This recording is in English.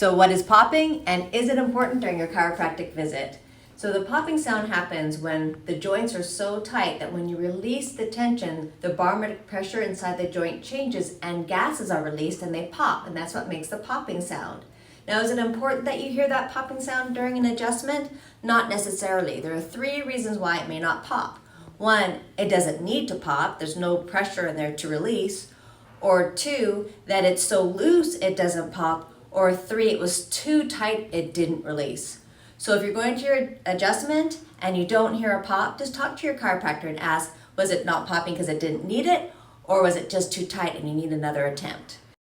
So what is popping, and is it important during your chiropractic visit? So the popping sound happens when the joints are so tight that when you release the tension, the barometric pressure inside the joint changes and gases are released and they pop, and that's what makes the popping sound. Now, is it important that you hear that popping sound during an adjustment? Not necessarily. There are 3 reasons why it may not pop. 1, it doesn't need to pop. There's no pressure in there to release. Or 2, that it's so loose it doesn't pop. Or 3, it was too tight, it didn't release. So if you're going to your adjustment and you don't hear a pop, just talk to your chiropractor and ask, was it not popping because it didn't need it? Or was it just too tight and you need another attempt?